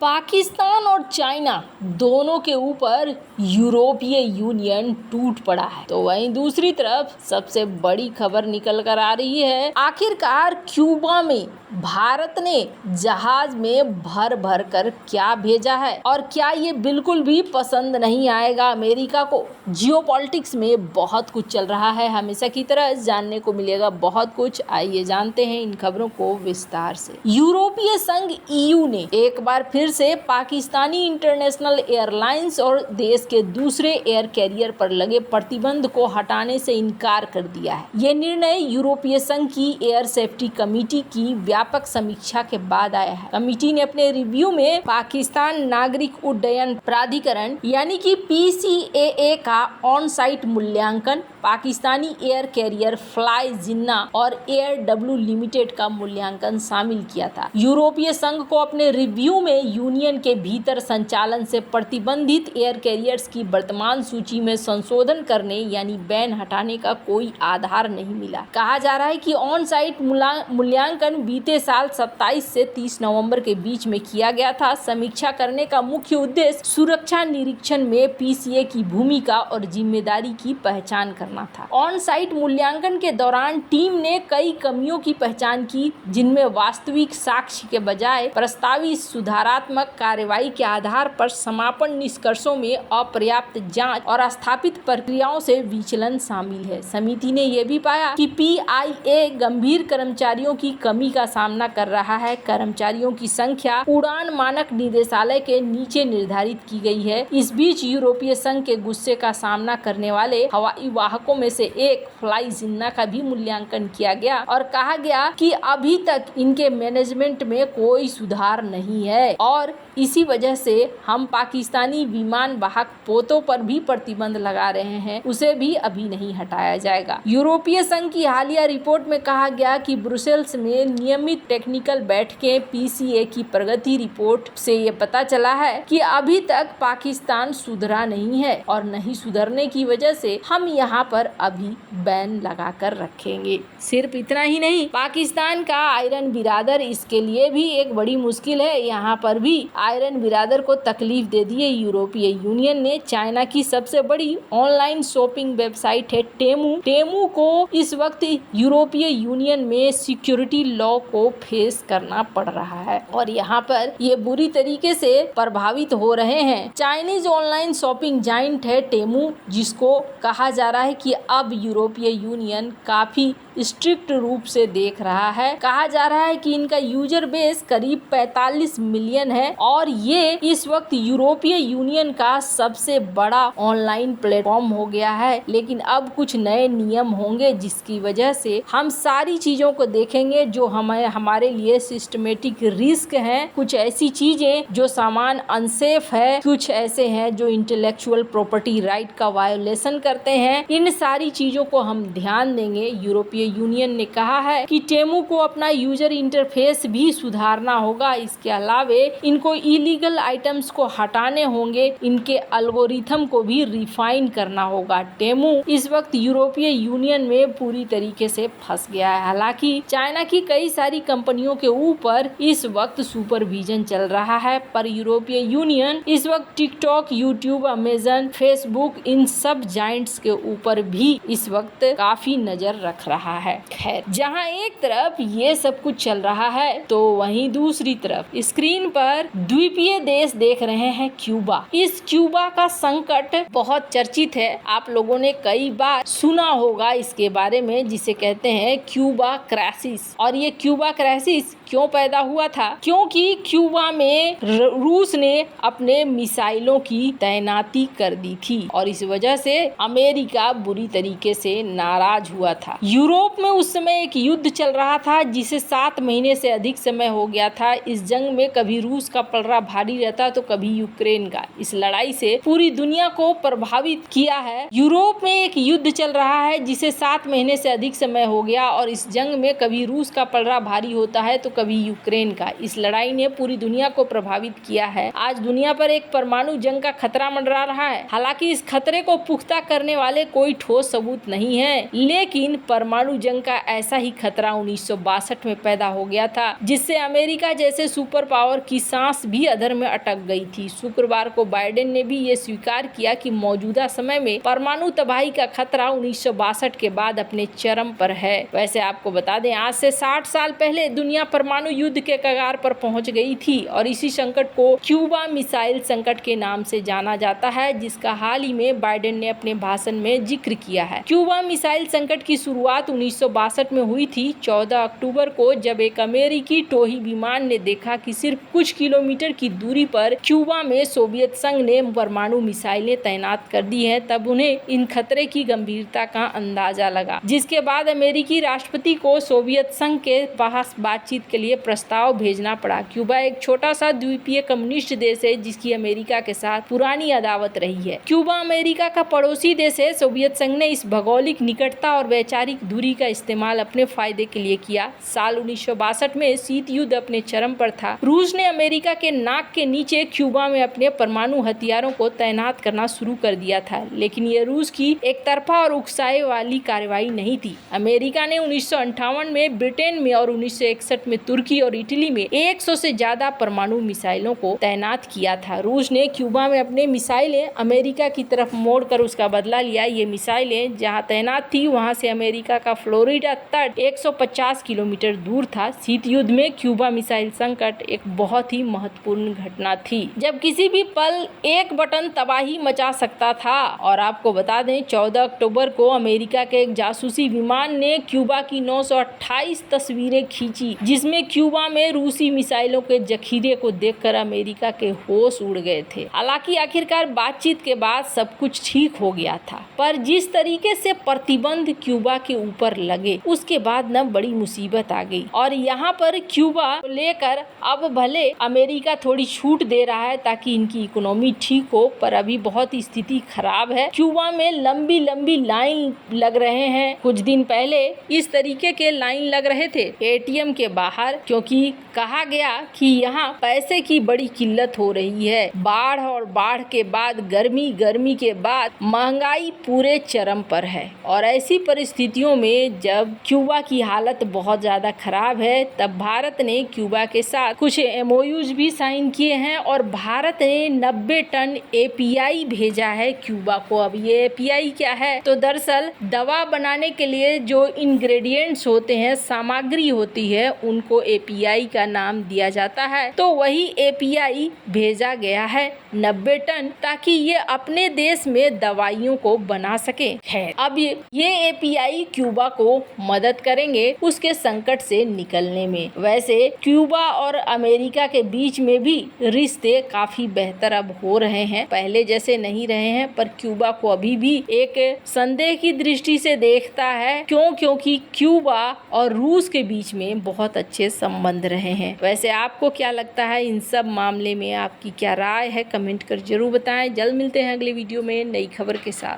पाकिस्तान और चाइना दोनों के ऊपर यूरोपीय यूनियन टूट पड़ा है, तो वहीं दूसरी तरफ सबसे बड़ी खबर निकल कर आ रही है। आखिरकार क्यूबा में भारत ने जहाज में भर भर कर क्या भेजा है और क्या ये बिल्कुल भी पसंद नहीं आएगा अमेरिका को। जियोपॉलिटिक्स में बहुत कुछ चल रहा है, हमेशा की तरह जानने को मिलेगा बहुत कुछ। आइए जानते हैं इन खबरों को विस्तार से। यूरोपीय संघ ईयू ने एक बार फिर से पाकिस्तानी इंटरनेशनल एयरलाइंस और देश के दूसरे एयर कैरियर पर लगे प्रतिबंध को हटाने से इनकार कर दिया है। ये निर्णय यूरोपीय संघ की एयर सेफ्टी कमेटी की व्यापक समीक्षा के बाद आया है। कमेटी ने अपने रिव्यू में पाकिस्तान नागरिक उड्डयन प्राधिकरण यानी कि PCAA का ऑन साइट मूल्यांकन, पाकिस्तानी एयर कैरियर फ्लाई जिन्ना और एयर लिमिटेड का मूल्यांकन शामिल किया था। यूरोपीय संघ को अपने रिव्यू में यूनियन के भीतर संचालन से प्रतिबंधित एयर कैरियर्स की वर्तमान सूची में संशोधन करने यानी बैन हटाने का कोई आधार नहीं मिला। कहा जा रहा है कि ऑन साइट मूल्यांकन बीते साल 27 से 30 नवंबर के बीच में किया गया था। समीक्षा करने का मुख्य उद्देश्य सुरक्षा निरीक्षण में PCA की भूमिका और जिम्मेदारी की पहचान करना था। ऑन साइट मूल्यांकन के दौरान टीम ने कई कमियों की पहचान की, जिनमें वास्तविक साक्ष्य के बजाय प्रस्तावित सुधारात्मक कार्रवाई के आधार पर समापन निष्कर्षों में अपर्याप्त जांच और स्थापित प्रक्रियाओं से विचलन शामिल है। समिति ने यह भी पाया कि PIA गंभीर कर्मचारियों की कमी का सामना कर रहा है। कर्मचारियों की संख्या उड़ान मानक निदेशालय के नीचे निर्धारित की गई है। इस बीच यूरोपीय संघ के गुस्से का सामना करने वाले हवाई वाहकों में से एक फ्लाई जिन्ना का भी मूल्यांकन किया गया और कहा गया कि अभी तक इनके मैनेजमेंट में कोई सुधार नहीं है और इसी वजह से हम पाकिस्तानी विमान वाहक पोतों पर भी प्रतिबंध लगा रहे हैं, उसे भी अभी नहीं हटाया जाएगा। यूरोपीय संघ की हालिया रिपोर्ट में कहा गया कि ब्रुसेल्स में नियमित टेक्निकल बैठकें PCA की प्रगति रिपोर्ट से ये पता चला है कि अभी तक पाकिस्तान सुधरा नहीं है और नहीं सुधरने की वजह से हम यहाँ पर अभी बैन लगा कर रखेंगे। सिर्फ इतना ही नहीं, पाकिस्तान का आयरन बिरादर इसके लिए भी एक बड़ी मुश्किल है। यहाँ पर भी आयरन बिरादर को तकलीफ दे दी है। यूरोपीय यूनियन ने चाइना की सबसे बड़ी ऑनलाइन शॉपिंग वेबसाइट है टेमू को इस वक्त यूरोपीय यूनियन में सिक्योरिटी लॉ को फेस करना पड़ रहा है और यहाँ पर ये बुरी तरीके से प्रभावित हो रहे हैं। चाइनीज ऑनलाइन शॉपिंग जाइंट है टेमू, जिसको कहा जा रहा है कि अब यूरोपीय यूनियन काफी स्ट्रिक्ट रूप से देख रहा है। कहा जा रहा है कि इनका यूजर बेस करीब 45 मिलियन है और ये इस वक्त यूरोपीय यूनियन का सबसे बड़ा ऑनलाइन प्लेटफॉर्म हो गया है। लेकिन अब कुछ नए नियम होंगे जिसकी वजह से हम सारी चीजों को देखेंगे जो हमारे लिए सिस्टमेटिक रिस्क है। कुछ ऐसी चीजें जो सामान अनसेफ है, कुछ ऐसे हैं जो इंटेलेक्चुअल प्रॉपर्टी राइट का वायोलेशन करते हैं। इन सारी चीजों को हम ध्यान देंगे। यूरोपीय यूनियन ने कहा है कि टेमू को अपना यूजर इंटरफेस भी सुधारना होगा। इसके अलावे इनको इलीगल आइटम्स को हटाने होंगे, इनके एल्गोरिथम को भी रिफाइन करना होगा। टेमू इस वक्त यूरोपीय यूनियन में पूरी तरीके से फंस गया है। हालांकि चाइना की कई सारी कंपनियों के ऊपर इस वक्त सुपरविजन चल रहा है, पर यूरोपीय यूनियन इस वक्त टिकटॉक, यूट्यूब, अमेजन, फेसबुक, इन सब जाइंट्स के ऊपर भी इस वक्त काफी नजर रख रहा है। खैर, जहां एक तरफ ये सब कुछ चल रहा है तो वहीं दूसरी तरफ स्क्रीन पर द्वीपीय देश देख रहे हैं क्यूबा। इस क्यूबा का संकट बहुत चर्चित है। आप लोगों ने कई बार सुना होगा इसके बारे में, जिसे कहते हैं क्यूबा क्राइसिस। और ये क्यूबा क्राइसिस क्यों पैदा हुआ था? क्योंकि क्यूबा में रूस ने अपने मिसाइलों की तैनाती कर दी थी और इस वजह से अमेरिका बुरी तरीके से नाराज हुआ था। यूरोप में उस समय एक युद्ध चल रहा था जिसे 7 महीने से अधिक समय हो गया था। इस जंग में कभी रूस का पलड़ा भारी रहता तो कभी यूक्रेन का। इस लड़ाई से पूरी दुनिया को प्रभावित किया है। यूरोप में एक युद्ध चल रहा है जिसे 7 महीने से अधिक समय हो गया और इस जंग में कभी रूस का पलड़ा भारी होता है तो कभी यूक्रेन का। इस लड़ाई ने पूरी दुनिया को प्रभावित किया है। आज दुनिया पर एक परमाणु जंग का खतरा मंडरा रहा है। हालांकि इस खतरे को पुख्ता करने वाले कोई कोई ठोस सबूत नहीं है, लेकिन परमाणु जंग का ऐसा ही खतरा 1962 में पैदा हो गया था, जिससे अमेरिका जैसे सुपर पावर की सांस भी अधर में अटक गई थी। शुक्रवार को बाइडेन ने भी ये स्वीकार किया कि मौजूदा समय में परमाणु तबाही का खतरा 1962 के बाद अपने चरम पर है। वैसे आपको बता दें, आज से 60 साल पहले दुनिया परमाणु युद्ध के कगार पर पहुंच गई थी और इसी संकट को क्यूबा मिसाइल संकट के नाम से जाना जाता है, जिसका हाल ही में बाइडेन ने अपने भाषण में जिक्र किया है। क्यूबा मिसाइल संकट की शुरुआत 1962 में हुई थी, 14 अक्टूबर को, जब एक अमेरिकी टोही विमान ने देखा कि सिर्फ कुछ किलोमीटर की दूरी पर क्यूबा में सोवियत संघ ने परमाणु मिसाइलें तैनात कर दी हैं। तब उन्हें इन खतरे की गंभीरता का अंदाजा लगा, जिसके बाद अमेरिकी राष्ट्रपति को सोवियत संघ के पास बातचीत के लिए प्रस्ताव भेजना पड़ा। क्यूबा एक छोटा सा द्वीपीय कम्युनिस्ट देश है, जिसकी अमेरिका के साथ पुरानी अदावत रही है। क्यूबा अमेरिका का पड़ोसी देश है। सोवियत संघ ने इस भौगोलिक निकटता और वैचारिक दूरी का इस्तेमाल अपने फायदे के लिए किया। साल 1962 में शीत युद्ध अपने चरम पर था। रूस ने अमेरिका के नाक के नीचे क्यूबा में अपने परमाणु हथियारों को तैनात करना शुरू कर दिया था, लेकिन ये रूस की एक तरफा और उकसाए वाली कार्रवाई नहीं थी। अमेरिका ने 1958 में ब्रिटेन में और 1961 में तुर्की और इटली में 100 से ज्यादा परमाणु मिसाइलों को तैनात किया था। रूस ने क्यूबा में अपने मिसाइलें अमेरिका की तरफ मोड़कर उसका बदला लिया। ये मिसाइलें जहां तैनात थी, वहां से अमेरिका का फ्लोरिडा तट 150 किलोमीटर दूर था। शीत युद्ध में क्यूबा मिसाइल संकट एक बहुत ही महत्वपूर्ण घटना थी, जब किसी भी पल एक बटन तबाही मचा सकता था। और आपको बता दें, 14 अक्टूबर को अमेरिका के एक जासूसी विमान ने क्यूबा की 928 तस्वीरें खींची, जिसमें क्यूबा में रूसी मिसाइलों के जखीरे को देखकर अमेरिका के होश उड़ गए थे। हालांकि आखिरकार बातचीत के बाद सब कुछ ठीक हो गया था, पर जिस तरीके से प्रतिबंध क्यूबा के ऊपर लगे, उसके बाद न बड़ी मुसीबत आ गई। और यहाँ पर क्यूबा लेकर अब भले अमेरिका थोड़ी छूट दे रहा है ताकि इनकी इकोनॉमी ठीक हो, पर अभी बहुत स्थिति खराब है। क्यूबा में लंबी लंबी लाइन लग रहे हैं। कुछ दिन पहले इस तरीके के लाइन लग रहे थे एटीएम के बाहर, क्योंकि कहा गया कि यहाँ पैसे की बड़ी किल्लत हो रही है। बाढ़ और बाढ़ के बाद गर्मी, गर्मी के बाद महंगाई पूरे चरम पर है। और ऐसी परिस्थितियों में जब क्यूबा की हालत बहुत ज्यादा खराब है, तब भारत ने क्यूबा के साथ कुछ एमओयूज भी साइन किए हैं और भारत ने 90 टन एपीआई भेजा है क्यूबा को। अब ये एपीआई क्या है? तो दरअसल दवा बनाने के लिए जो इंग्रेडिएंट्स होते हैं, सामग्री होती है, उनको एपीआई का नाम दिया जाता है। तो वही एपीआई भेजा गया है 90 टन, ताकि ये अपने देश में दवाइयों को बना सके। है अब ये एपीआई क्यूबा को मदद करेंगे उसके संकट से निकलने में। वैसे क्यूबा और अमेरिका के बीच में भी रिश्ते काफी बेहतर अब हो रहे हैं, पहले जैसे नहीं रहे हैं, पर क्यूबा को अभी भी एक संदेह की दृष्टि से देखता है। क्योंकि क्यूबा और रूस के बीच में बहुत अच्छे संबंध रहे हैं। वैसे आपको क्या लगता है इन सब मामले में? आपकी क्या राय है? कमेंट कर जरूर बताएं। जल्द मिलते हैं अगले वीडियो में नई खबर के साथ।